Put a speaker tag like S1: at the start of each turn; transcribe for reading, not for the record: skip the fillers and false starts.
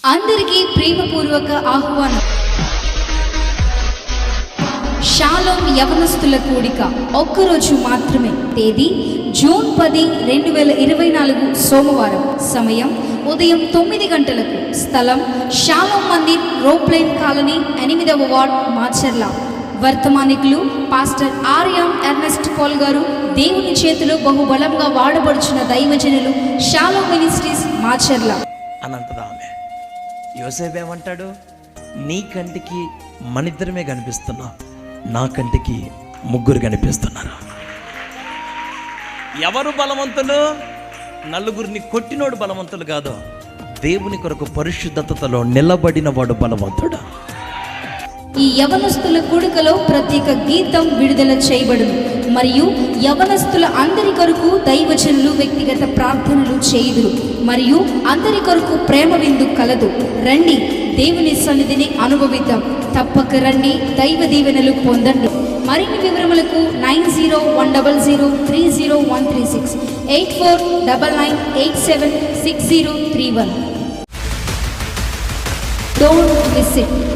S1: అందరికీ ప్రేమపూర్వక ఆహ్వానం. షాలోం యవనస్తుల కూడిక ఒక్కరోజు మాత్రమే. తేదీ జూన్ 10, 2024 సోమవారం. సమయం ఉదయం 9 గంటలకు. స్థలం షాలోం మందిర్, రోప్లైన్ కాలనీ, 8వ వార్డ్, మాచర్ల. వర్తమానికులు పాస్టర్ ఆర్యాం ఎర్నెస్ట్ పాల్ గారు. దేవుని చేతిలో బహుబలంగా వాడబడుచున్న దైవజనులు, షాలోం మినిస్ట్రీస్, మాచర్ల
S2: అని అంటదా ఆమె. యోసేపు ఏమంటాడు? నీ కంటికి మనిద్దరమే కనిపిస్తున్నావు, నా కంటికి ముగ్గురు కనిపిస్తున్నారు. ఎవరు బలవంతులు? నలుగురిని కొట్టినోడు బలవంతులు కాదు, దేవుని కొరకు పరిశుద్ధతలో నిలబడిన వాడు బలవంతుడు.
S1: ఈ యవనస్తుల కూడికలో ప్రత్యేక గీతం విడుదల చేయబడును. మరియు యవనస్తుల అందరి కొరకు దైవజనులు వ్యక్తిగత ప్రార్థనలు చేయుదురు. మరియు అందరి కొరకు ప్రేమ విందు కలదు. రండి, దేవుని సన్నిధిని అనుభవిద్దాం. తప్పక రండి, దైవ దీవెనలు పొందండి. మరిన్ని వివరములకు 9010030136 8499876031. Don't miss it.